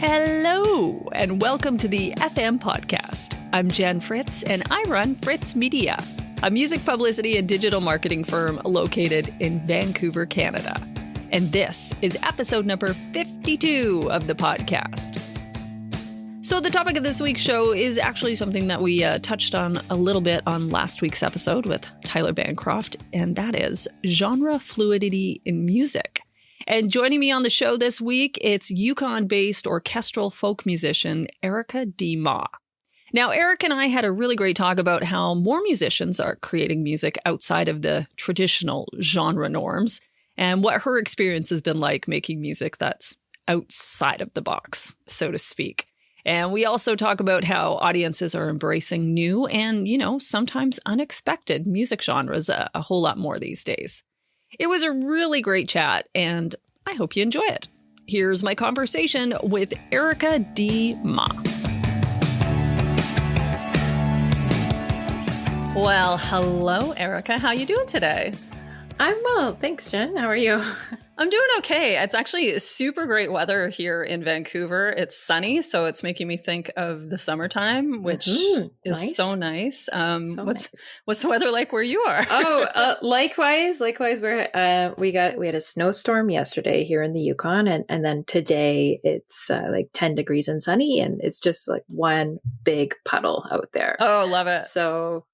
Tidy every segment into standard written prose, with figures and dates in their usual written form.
Hello, and welcome to the FM podcast. I'm Jen Fritz, and I run Fritz Media, a music publicity and digital marketing firm located in Vancouver, Canada. And this is episode number 52 of the podcast. So the topic of this week's show is actually something that we touched on a little bit on last week's episode with Tyler Bancroft, and that is genre fluidity in music. And joining me on the show this week, it's Yukon-based orchestral folk musician Erica Dee Mah. Now, Eric and I had a really great talk about how more musicians are creating music outside of the traditional genre norms and what her experience has been like making music that's outside of the box, so to speak. And we also talk about how audiences are embracing new and, sometimes unexpected music genres a whole lot more these days. It was a really great chat, and I hope you enjoy it. Here's my conversation with Erica Dee Mah. Well, hello, Erica. How you doing today? I'm well. Thanks, Jen. How are you? I'm doing okay. It's actually super great weather here in Vancouver. It's sunny, so it's making me think of the summertime, which is nice. So nice. What's the weather like where you are? Likewise. We had a snowstorm yesterday here in the Yukon, and then today it's like 10 degrees and sunny, and it's just like one big puddle out there. Oh, love it. So,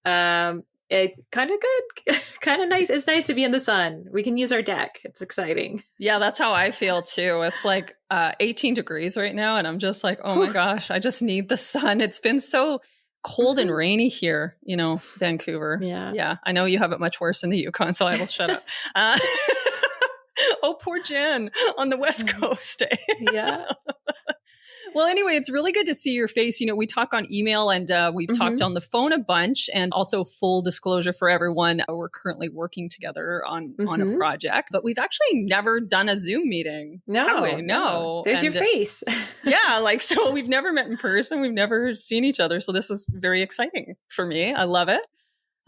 it kind of good, kind of nice. It's nice to be in the sun. We can use our deck. It's exciting. Yeah, that's how I feel too. It's like 18 degrees right now. And I'm just like, oh my gosh, I just need the sun. It's been so cold and rainy here, Vancouver. Yeah. I know you have it much worse in the Yukon, so I will shut up. Oh, poor Jen on the West Coast. Yeah. Well, anyway, it's really good to see your face. We talk on email and we've talked on the phone a bunch, and also full disclosure for everyone, we're currently working together on a project, but we've actually never done a Zoom meeting. No. There's your face. So we've never met in person. We've never seen each other. So this is very exciting for me. I love it.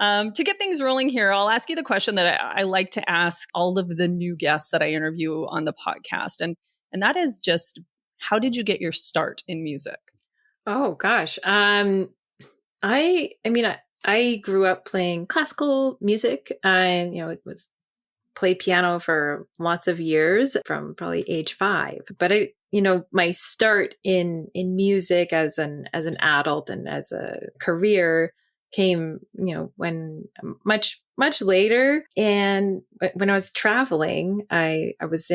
To get things rolling here, I'll ask you the question that I like to ask all of the new guests that I interview on the podcast. And that is just, how did you get your start in music? Oh gosh. I grew up playing classical music. I played piano for lots of years from probably age 5. But my start in music as an adult and as a career came, when much later. And when I was traveling, I was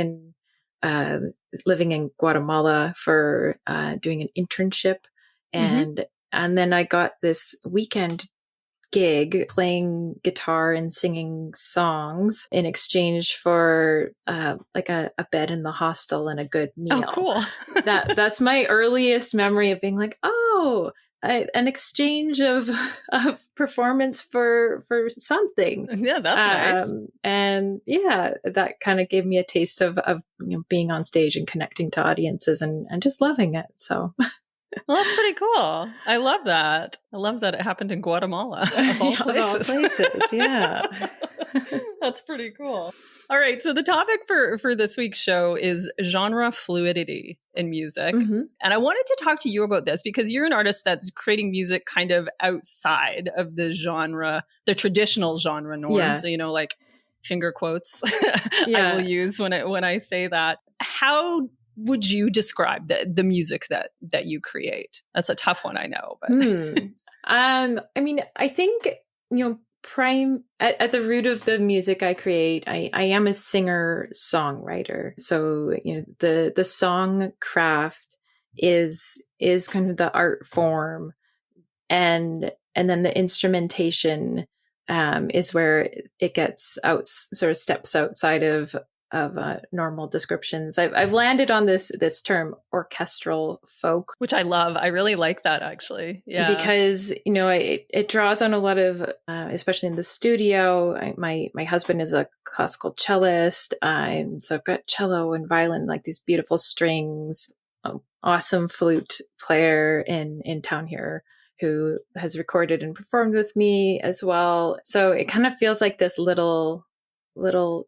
living in Guatemala for doing an internship, and then I got this weekend gig playing guitar and singing songs in exchange for like a bed in the hostel and a good meal. Oh, cool! That's my earliest memory of being like, an exchange of performance for something. Yeah, that's nice. And that kind of gave me a taste of being on stage and connecting to audiences and just loving it. So, well, that's pretty cool. I love that. I love that it happened in Guatemala of all places. Yeah. That's pretty cool. All right. So the topic for this week's show is genre fluidity in music. And I wanted to talk to you about this because you're an artist that's creating music kind of outside of the genre, the traditional genre norms. Yeah. So, like finger quotes I will use when I say that. How would you describe the music that you create? That's a tough one, I know. But I think, at the root of the music I create, I am a singer-songwriter. So, the song craft is kind of the art form, and then the instrumentation is where it gets out, sort of steps outside of normal descriptions. I've landed on this term orchestral folk, which I love. I really like that, actually. Yeah, because it draws on a lot of, especially in the studio. My husband is a classical cellist, so I've got cello and violin, like these beautiful strings. Awesome flute player in town here who has recorded and performed with me as well. So it kind of feels like this little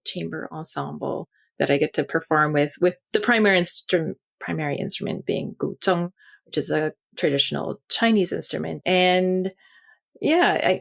chamber ensemble that I get to perform with the primary primary instrument being guzheng, which is a traditional Chinese instrument. And yeah,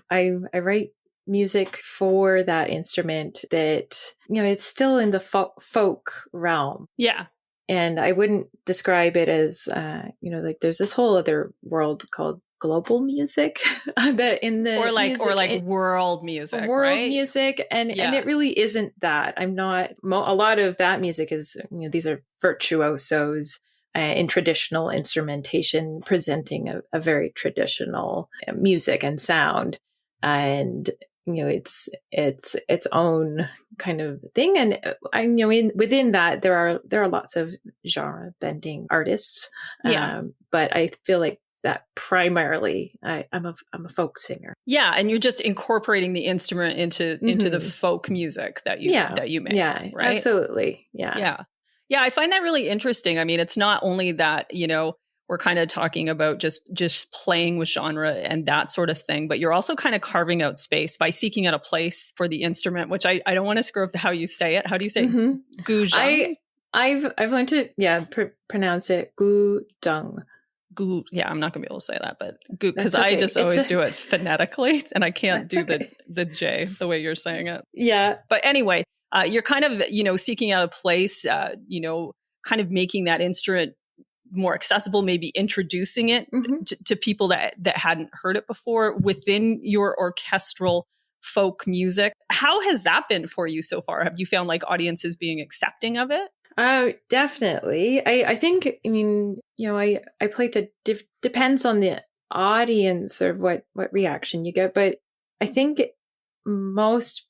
I write music for that instrument that, it's still in the folk realm. Yeah. And I wouldn't describe it as, like there's this whole other world called global music that in the world music, world right? music. And it really isn't that. I'm not, a lot of that music is, these are virtuosos in traditional instrumentation, presenting a very traditional music and sound. And, it's its own kind of thing. And I within that there are lots of genre bending artists. But I feel like that primarily I'm a folk singer. Yeah, and you're just incorporating the instrument into the folk music that you make. Yeah, right? Absolutely. Yeah. Yeah, I find that really interesting. I mean, it's not only that, we're kind of talking about just playing with genre and that sort of thing, but you're also kind of carving out space by seeking out a place for the instrument, which I don't want to screw up how you say it. How do you say it? Guzheng? I've learned to pronounce it guzheng. Yeah, I'm not gonna be able to say that, but because I just always do it phonetically, and I can't do the J the way you're saying it. Yeah, but anyway, you're kind of seeking out a place, kind of making that instrument more accessible, maybe introducing it to people that hadn't heard it before within your orchestral folk music. How has that been for you so far? Have you found like audiences being accepting of it? Definitely. I think, I play to depends on the audience or what reaction you get, but I think most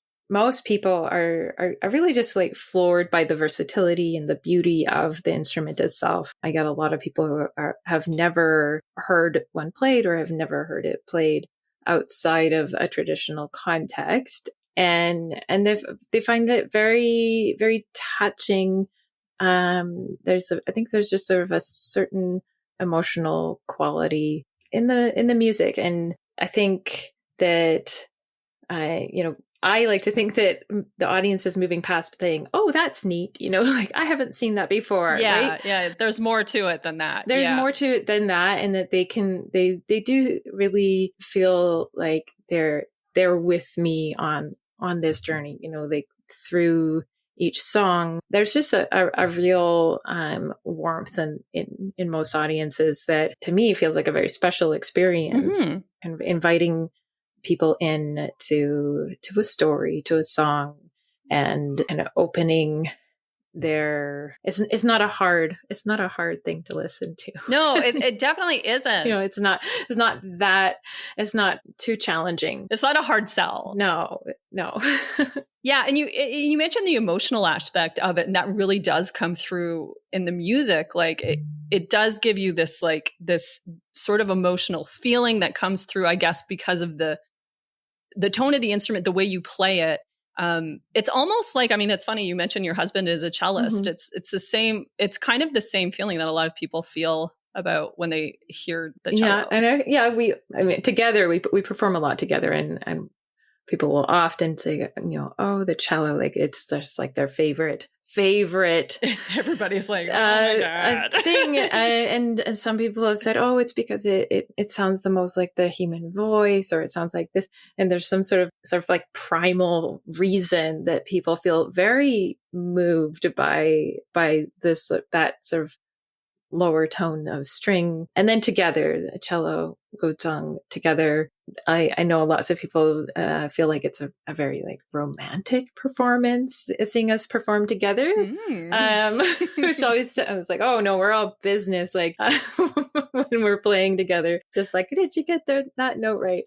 people are really just like floored by the versatility and the beauty of the instrument itself. I got a lot of people who have never heard one played or have never heard it played outside of a traditional context, and they find it very, very touching. I think there's just sort of a certain emotional quality in the music, and I think that I like to think that the audience is moving past saying, "Oh, that's neat," like I haven't seen that before. Yeah, right? Yeah. There's more to it than that. There's more to it than that, and that they do really feel like they're with me on this journey. Like through each song, there's just a real warmth in most audiences that to me feels like a very special experience, and inviting people in to a story, to a song, and kind of opening their it's not a hard thing to listen to. No, it definitely isn't. It's not too challenging. It's not a hard sell. No. Yeah, and you mentioned the emotional aspect of it, and that really does come through in the music. Like it does give you this sort of emotional feeling that comes through, I guess, because of the tone of the instrument, the way you play it. It's almost like, it's funny, you mentioned your husband is a cellist. It's the same, it's kind of the same feeling that a lot of people feel about when they hear the cello. Yeah, and together we perform a lot together, and people will often say, oh, the cello, like it's just like their favorite. Everybody's like, oh my God. Thing. And some people have said, oh, it's because it sounds the most like the human voice, or it sounds like this. And there's some sort of like primal reason that people feel very moved by this, that sort of lower tone of string. And then together, the cello, guzheng together, I know lots of people feel like it's a very like romantic performance, seeing us perform together. Which always, I was like, oh no, we're all business, like when we're playing together, just like, did you get that note right?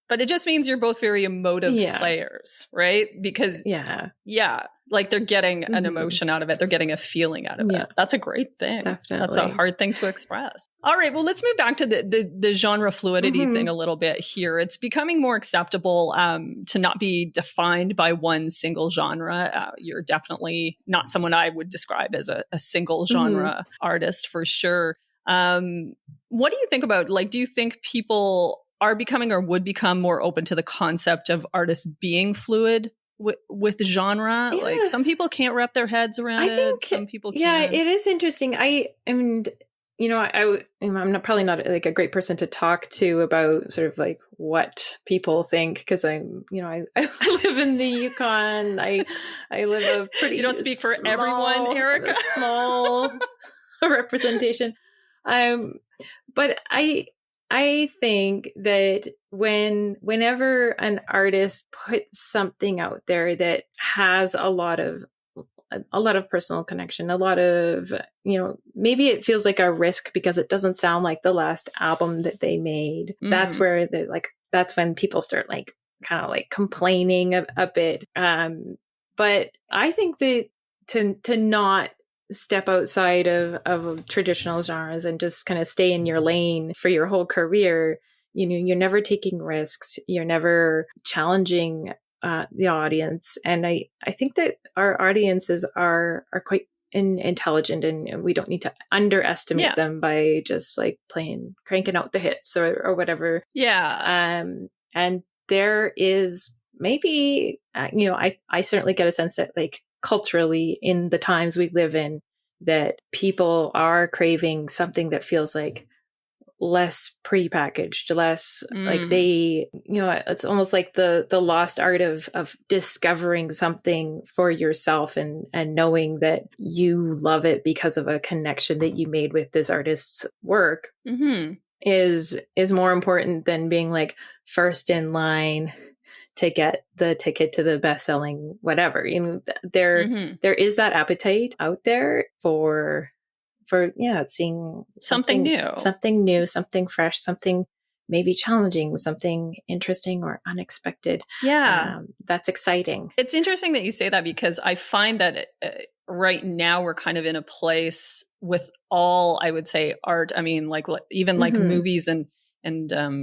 But it just means you're both very emotive players, right? Because like they're getting an emotion out of it. They're getting a feeling out of it. That's a great thing. Definitely. That's a hard thing to express. All right. Well, let's move back to the genre fluidity thing a little bit here. It's becoming more acceptable to not be defined by one single genre. You're definitely not someone I would describe as a single genre artist for sure. What do you think about, like, do you think people are becoming or would become more open to the concept of artists being fluid with genre. Yeah. Like some people can't wrap their heads around it. Some people can. Yeah, it is interesting. I mean, you know, I'm probably not like a great person to talk to about sort of like what people think, because I'm, you know, I live in the Yukon. I live a pretty. You don't speak for everyone, Erica. Small representation. But I think that whenever an artist puts something out there that has a lot of personal connection, a lot of, you know, maybe it feels like a risk because it doesn't sound like the last album that they made. Mm-hmm. That's where that's when people start like kind of like complaining a bit. But I think that to not step outside of traditional genres and just kind of stay in your lane for your whole career, you know, you're never taking risks, you're never challenging the audience. And I think that our audiences are quite intelligent, and we don't need to underestimate them by just like cranking out the hits or whatever. Yeah. And there is maybe, you know, I certainly get a sense that like culturally in the times we live in, that people are craving something that feels like less prepackaged, less like they, you know, it's almost like the lost art of discovering something for yourself and knowing that you love it because of a connection that you made with this artist's work is more important than being like first in line to get the ticket to the best-selling whatever. You know, there is that appetite out there for seeing something new, something fresh, something maybe challenging, something interesting or unexpected. Yeah. That's exciting. It's interesting that you say that, because I find that right now we're kind of in a place with all, I would say, art. I mean, like even like movies and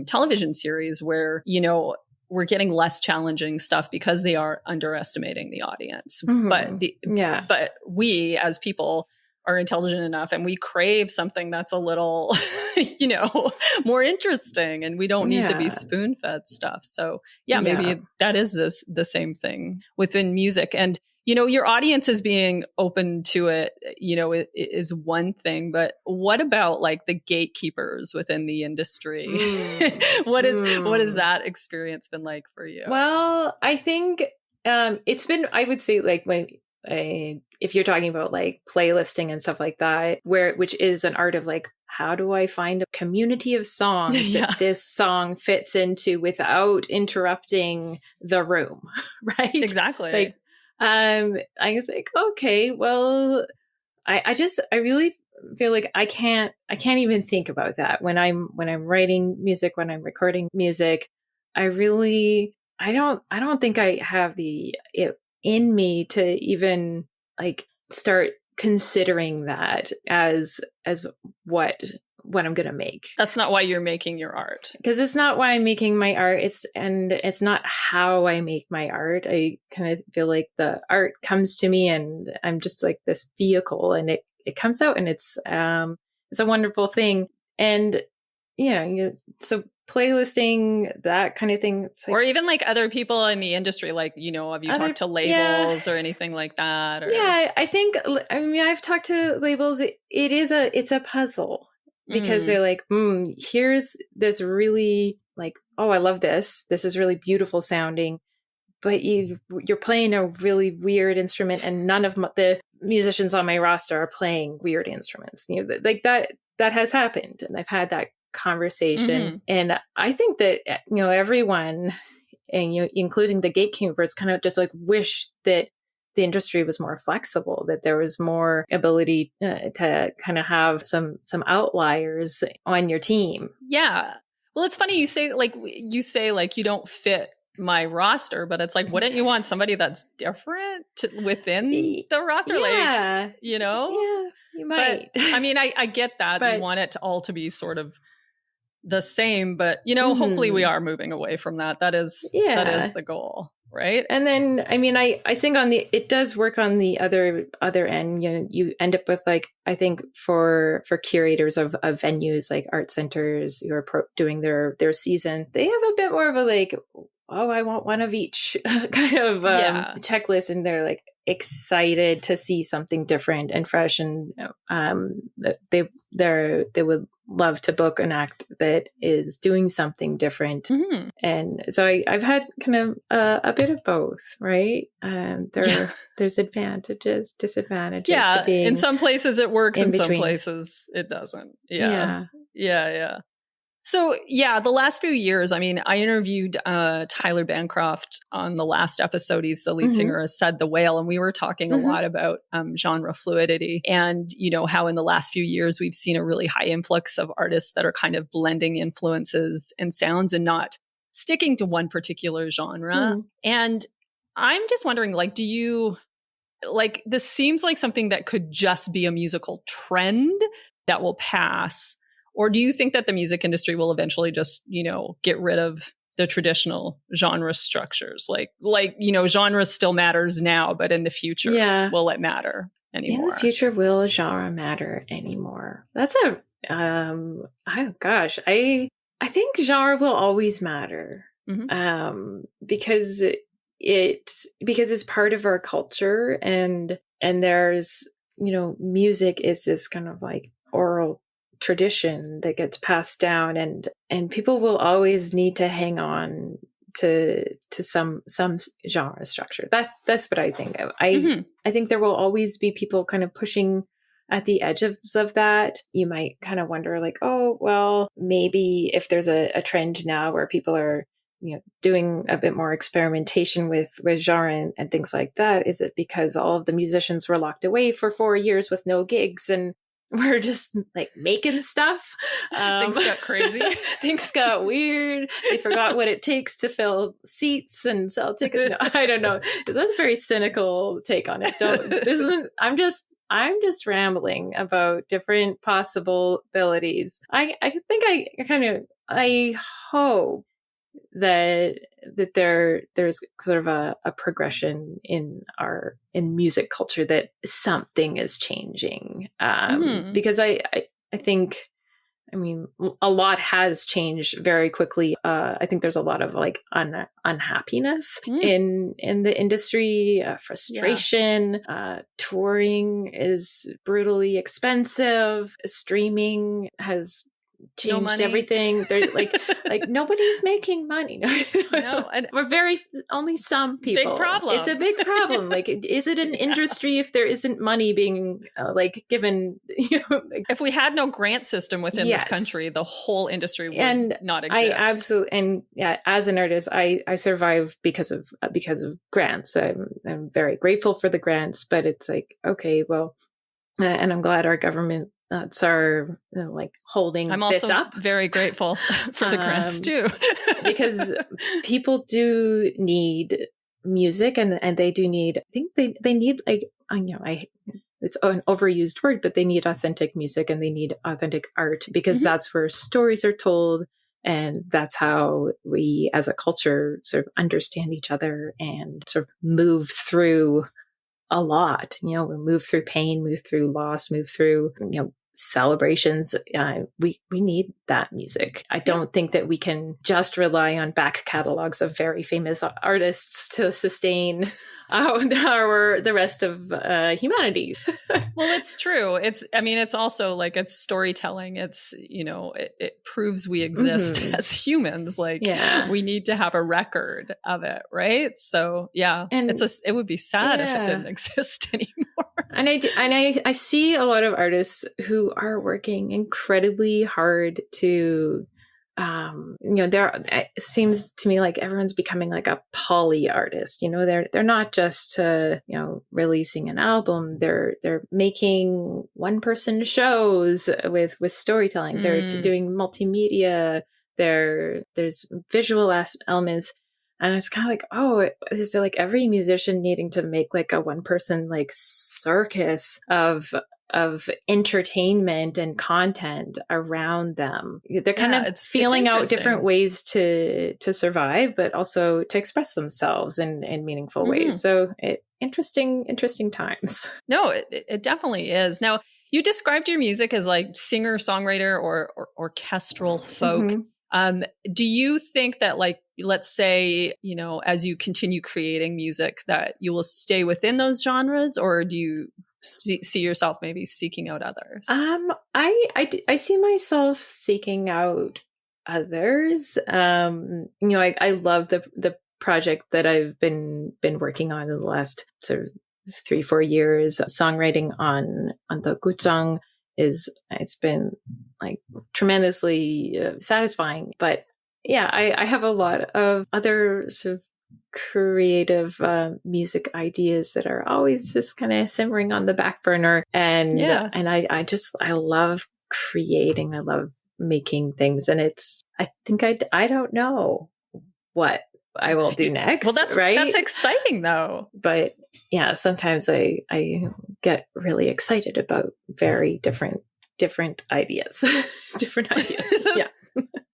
television series where, you know, we're getting less challenging stuff because they are underestimating the audience. But we as people are intelligent enough and we crave something that's a little, you know, more interesting, and we don't need to be spoon-fed stuff. So maybe that is the same thing within music. And, you know, your audience is being open to it, you know, it is one thing, but what about like the gatekeepers within the industry? What has that experience been like for you? Well, I think it's been, I would say, like if you're talking about like playlisting and stuff like that, which is an art of like, how do I find a community of songs that this song fits into without interrupting the room, right? Exactly. Like, I was like, okay, well, I really feel like I can't even think about that when I'm writing music, when I'm recording music. I don't think I have it in me to even like start considering that as what I'm going to make. That's not why you're making your art. Because it's not why I'm making my art. It's not how I make my art. I kind of feel like the art comes to me and I'm just like this vehicle, and it comes out, and it's a wonderful thing. And so playlisting, that kind of thing. Like, or even like other people in the industry, like, you know, have you talked to labels or anything like that? Or? Yeah, I've talked to labels. It's a puzzle, because they're like, here's this really like, oh, I love this. This is really beautiful sounding, but you're playing a really weird instrument, and none of the musicians on my roster are playing weird instruments. You know, like that has happened, and I've had that conversation. And I think that, you know, everyone, and including the gatekeepers, kind of just like wish that the industry was more flexible, that there was more ability to kind of have some outliers on your team. Yeah. Well, it's funny you say like you don't fit my roster, but it's like, wouldn't you want somebody that's different within the roster? Yeah. Like, you know? Yeah, you might. But, I mean, I get that. But, you want it all to be sort of the same, but, you know, hopefully we are moving away from that. That is the goal. Right. And then, I mean, I think it does work on the other end. You know, you end up with like, I think for curators of venues like art centers who are doing their season, they have a bit more of a like, oh, I want one of each kind of checklist, and they're like excited to see something different and fresh, and they would love to book an act that is doing something different. Mm-hmm. And so I've had kind of a bit of both, right? There's advantages, disadvantages. Yeah, to being in some places it works, in some places it doesn't. Yeah. So, the last few years, I mean, I interviewed Tyler Bancroft on the last episode. He's the lead singer of Said the Whale. And we were talking a lot about genre fluidity and, how in the last few years, we've seen a really high influx of artists that are kind of blending influences and sounds and not sticking to one particular genre. And I'm just wondering, do you, this seems like something that could just be a musical trend that will pass? Or do you think that the music industry will eventually just, get rid of the traditional genre structures? Genres still matters now, but in the future, will it matter anymore? In the future, will genre matter anymore? That's I think genre will always matter. Because it's part of our culture, and there's, music is this kind of like oral tradition that gets passed down, and people will always need to hang on to some genre structure. That's what I think. I think there will always be people kind of pushing at the edges of that. You might kind of wonder oh, well, maybe if there's a trend now where people are doing a bit more experimentation with genre and things like that, is it because all of the musicians were locked away for 4 years with no gigs and we're just making stuff? Things got crazy. Things got weird. They forgot what it takes to fill seats and sell tickets. No, I don't know. That's a very cynical take on it. I'm just rambling about different possibilities. I think I hope that there's sort of a progression in music culture, that something is changing, because I think, I mean, a lot has changed very quickly. I think there's a lot of unhappiness in the industry, frustration. Touring is brutally expensive. Streaming has changed everything. There's nobody's making money. No, and we're only some people. Big problem. It's a big problem. Is it an industry if there isn't money being given? If we had no grant system within this country, the whole industry would not exist. I absolutely, and as an artist, I survive because of grants. I'm very grateful for the grants, but it's okay, well, and I'm glad our government are holding this up. I'm also very grateful for the grants too. Because people do need music, and they do need, I think they need, it's an overused word, but they need authentic music and they need authentic art, because that's where stories are told, and that's how we as a culture sort of understand each other and sort of move through a lot. We move through pain, move through loss, move through, celebrations. We need that music. I don't think that we can just rely on back catalogs of very famous artists to sustain the rest of humanity. Well, it's true. It's also it's storytelling. It's, it proves we exist as humans. We need to have a record of it, right? So and it would be sad if it didn't exist anymore. And I see a lot of artists who are working incredibly hard to, it seems to me like everyone's becoming a poly artist. They're not just releasing an album. They're making one person shows with storytelling. They're doing multimedia. There's visual elements. And it's kind of is it every musician needing to make a one person circus of entertainment and content around them. They're kind of feeling out different ways to survive, but also to express themselves in meaningful ways. So interesting times. No, it definitely is. Now, you described your music as singer-songwriter or orchestral folk. Do you think that let's say, as you continue creating music, that you will stay within those genres, or do you see yourself maybe seeking out others? I see myself seeking out others. I love the project that I've been working on in the last sort of 3-4 years. Songwriting on the guzheng it's been like tremendously satisfying. But yeah, I have a lot of other sort of creative music ideas that are always just kind of simmering on the back burner. And I love creating. I love making things. And I think I don't know what I will do next. Well, that's exciting though. But yeah, sometimes I get really excited about very different ideas. Different ideas. Yeah.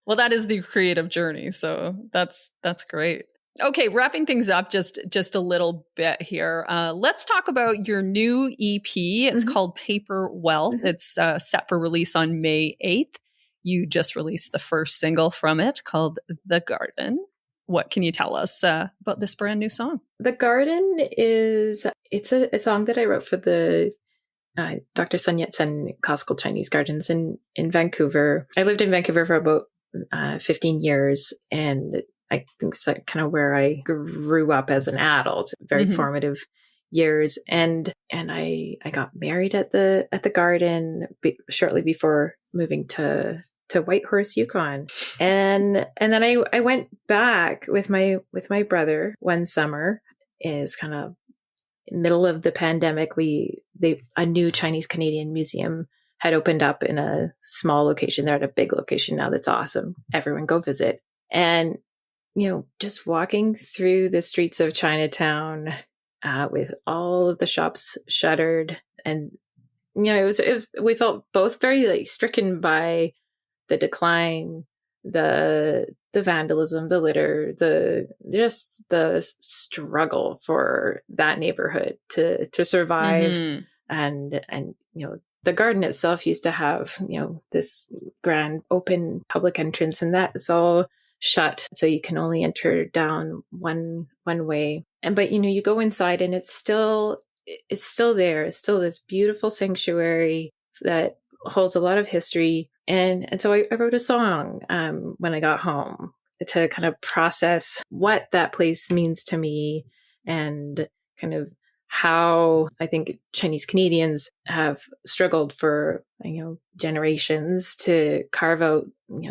Well, that is the creative journey. So that's great. Okay, wrapping things up just a little bit here. Let's talk about your new EP. It's called Paper Wealth. It's set for release on May 8th. You just released the first single from it called The Garden. What can you tell us about this brand new song? The Garden it's a song that I wrote for the Dr. Sun Yat-sen Classical Chinese Gardens in Vancouver. I lived in Vancouver for about 15 years, and I think it's kind of where I grew up as an adult, very formative years. And I got married at the garden shortly before moving to Whitehorse, Yukon. And then I went back with my brother one summer. Is kind of middle of the pandemic. A new Chinese Canadian museum had opened up in a small location. They're at a big location now. That's awesome. Everyone go visit. And just walking through the streets of Chinatown with all of the shops shuttered, and it was we felt both very stricken by the decline, the vandalism, the litter, the struggle for that neighborhood to survive, and the garden itself used to have this grand open public entrance, and that's all shut, so you can only enter down one way. But you go inside, and it's still there. It's still this beautiful sanctuary that holds a lot of history. And so I wrote a song when I got home to kind of process what that place means to me, and kind of how I think Chinese Canadians have struggled for generations to carve out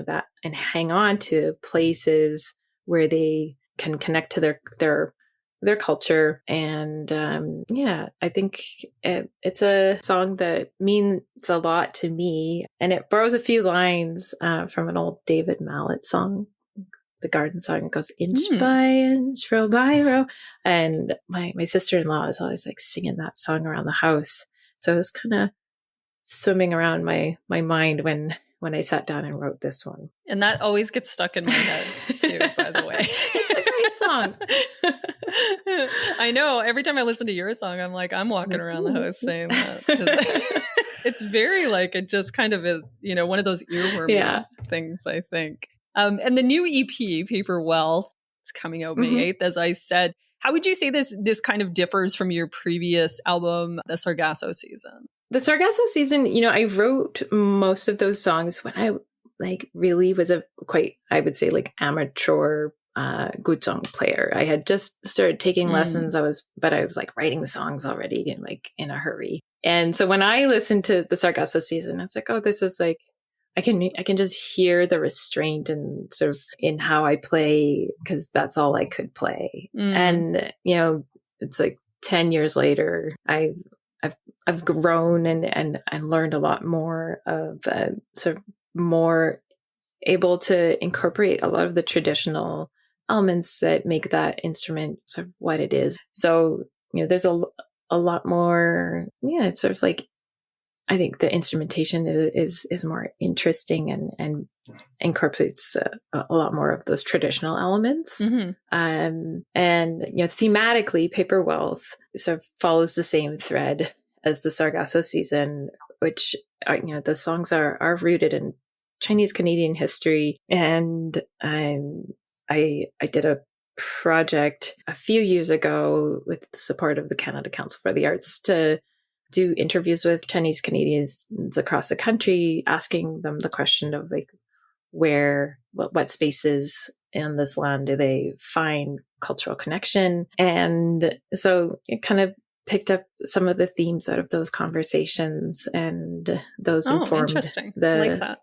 that and hang on to places where they can connect to their culture. And I think it's a song that means a lot to me, and it borrows a few lines from an old David Mallet song, the garden song. It goes inch by inch, row by row. And my sister-in-law is always singing that song around the house. So it was kind of swimming around my mind when I sat down and wrote this one. And that always gets stuck in my head too, by the way. It's a great song. I know. Every time I listen to your song, I'm I'm walking around the house saying that. It's very it just kind of is, one of those earworm things, I think. And the new EP, Paper Wealth, it's coming out May 8th, as I said. How would you say this kind of differs from your previous album, The Sargasso Season? The Sargasso Season, I wrote most of those songs when I really was I would say amateur guzheng player. I had just started taking lessons. I was writing the songs already in a hurry. And so when I listened to The Sargasso Season, it's oh, this is I can just hear the restraint and sort of in how I play, because that's all I could play. And it's 10 years later, I've grown and learned a lot more of sort of more able to incorporate a lot of the traditional elements that make that instrument sort of what it is. So there's a lot more. It's sort of I think the instrumentation is more interesting and incorporates a lot more of those traditional elements. And thematically, Paper Wealth sort of follows the same thread as the Sargasso Season, which the songs are rooted in Chinese Canadian history and I did a project a few years ago with the support of the Canada Council for the Arts to do interviews with Chinese Canadians across the country, asking them the question of like, what spaces in this land do they find cultural connection? And so it kind of picked up some of the themes out of those conversations, and those informed interesting. I like that.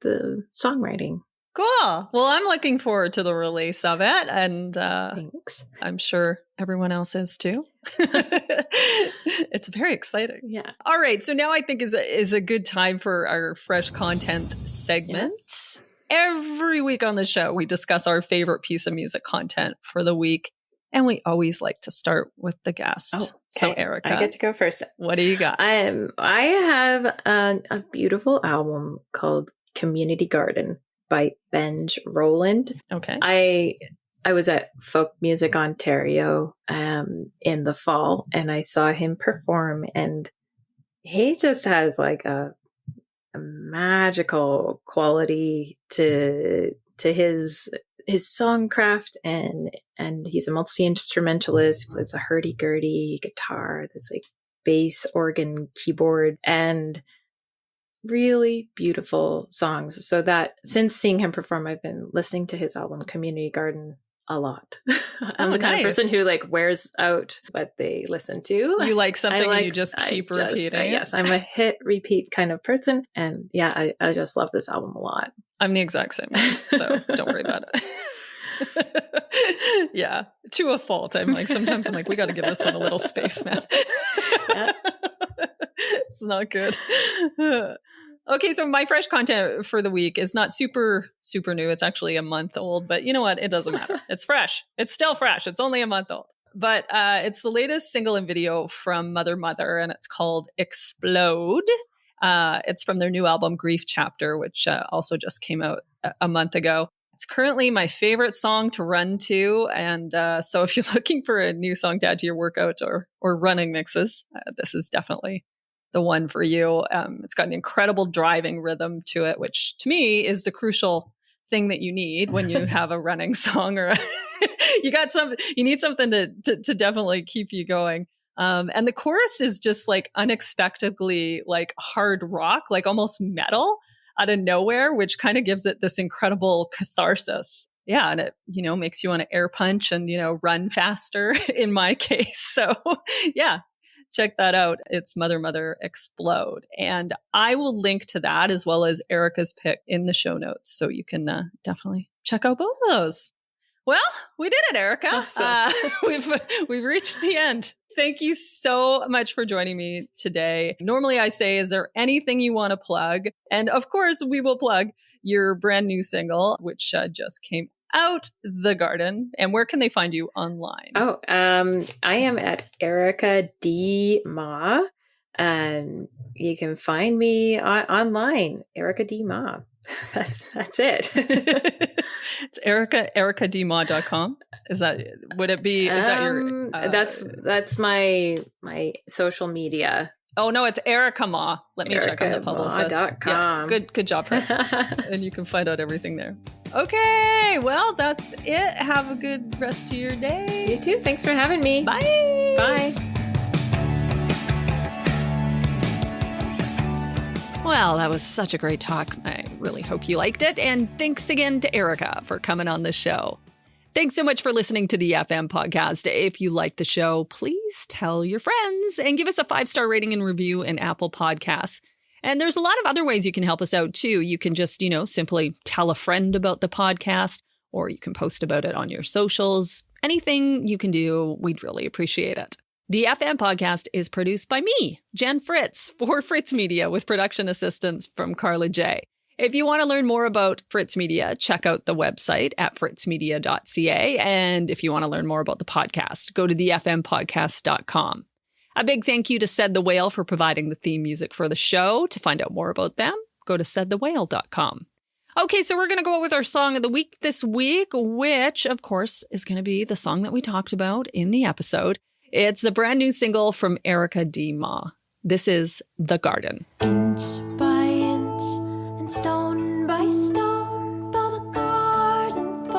the songwriting. Cool. Well, I'm looking forward to the release of it, and Thanks. I'm sure everyone else is too. It's very exciting. Yeah. All right. So now I think is a good time for our fresh content segment. Yeah. Every week on the show, we discuss our favorite piece of music content for the week. And we always like to start with the guest. Oh, okay. So Erica, I get to go first. What do you got? I have a beautiful album called Community Garden by Benj, Rowland. Okay. I was at Folk Music Ontario in the fall, and I saw him perform, and he just has like a magical quality to his songcraft, and he's a multi-instrumentalist. He plays a hurdy-gurdy guitar, this like bass, organ, keyboard, and really beautiful songs. So that since seeing him perform, I've been listening to his album Community Garden a lot. I'm the kind of person who like wears out what they listen to. You like something and you just keep repeating it. Yes, I'm a hit repeat kind of person. And yeah, I just love this album a lot. I'm the exact same way, so don't worry about it. Yeah, to a fault. Sometimes I'm like, we got to give this one a little space, man. Yeah. It's not good. Okay, so my fresh content for the week is not super, super new. It's actually a month old, but you know what? It doesn't matter. It's fresh. It's still fresh. It's only a month old. But it's the latest single and video from Mother, and it's called Explode. It's from their new album, Grief Chapter, which also just came out a month ago. It's currently my favorite song to run to. And so if you're looking for a new song to add to your workout or running mixes, this is definitely the one for you. It's got an incredible driving rhythm to it, which to me is the crucial thing that you need when you have a running song or you need something to definitely keep you going. And the chorus is just like unexpectedly like hard rock, like almost metal out of nowhere, which kind of gives it this incredible catharsis. Yeah. And it, makes you want to air punch and, run faster in my case. So yeah, check that out. It's Mother Explode. And I will link to that as well as Erica's pick in the show notes. So you can definitely check out both of those. Well, we did it, Erica. Awesome. We've reached the end. Thank you so much for joining me today. Normally I say, is there anything you want to plug? And of course, we will plug your brand new single, which just came out, The Garden. And where can they find you online? Oh, I am at Erica Dee Mah. And you can find me online, Erica Dee Mah. That's it. It's ericadeemah.com. Is that your that's my social media. Oh no, it's Erica Mah. Let me check on the publicist. Yeah, good job, Fritz. And you can find out everything there. Okay, well that's it. Have a good rest of your day. You too. Thanks for having me. Bye. Bye. Well, that was such a great talk. I really hope you liked it. And thanks again to Erica for coming on the show. Thanks so much for listening to the FM podcast. If you like the show, please tell your friends and give us a 5-star rating and review in Apple Podcasts. And there's a lot of other ways you can help us out too. You can just, simply tell a friend about the podcast, or you can post about it on your socials. Anything you can do, we'd really appreciate it. The FM podcast is produced by me, Jen Fritz, for Fritz Media, with production assistance from Carla J. If you want to learn more about Fritz Media, check out the website at fritzmedia.ca. And if you want to learn more about the podcast, go to thefmpodcast.com. A big thank you to Said the Whale for providing the theme music for the show. To find out more about them, go to saidthewhale.com. Okay, so we're going to go out with our song of the week this week, which, of course, is going to be the song that we talked about in the episode. It's a brand new single from Erica Dee Mah. This is The Garden. Inch by inch and stone by stone, build a garden for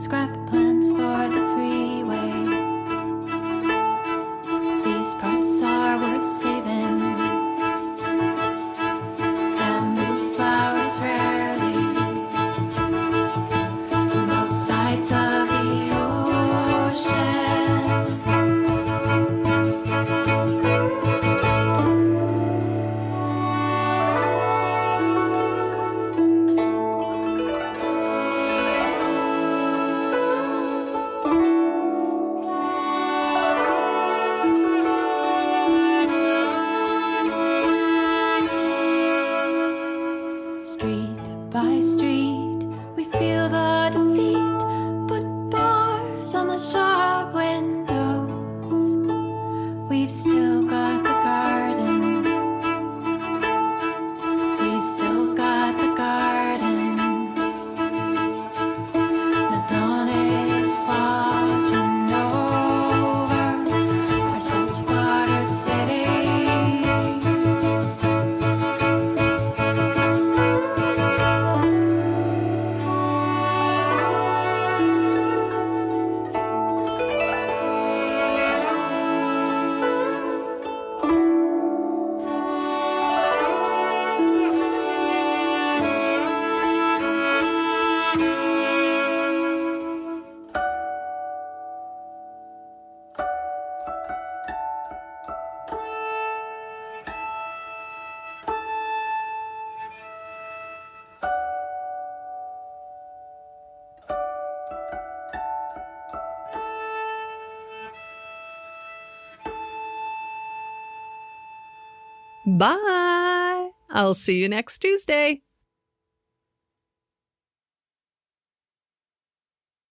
scrap plans for the freeway. These parts are worth saving. Bamboo flowers rarely from both sides of the ocean. Street by street, we feel the defeat. Put bars on the shop windows. We've still got the garden. We've still got the garden. The dawn is watching over our saltwater city. Bye. I'll see you next Tuesday.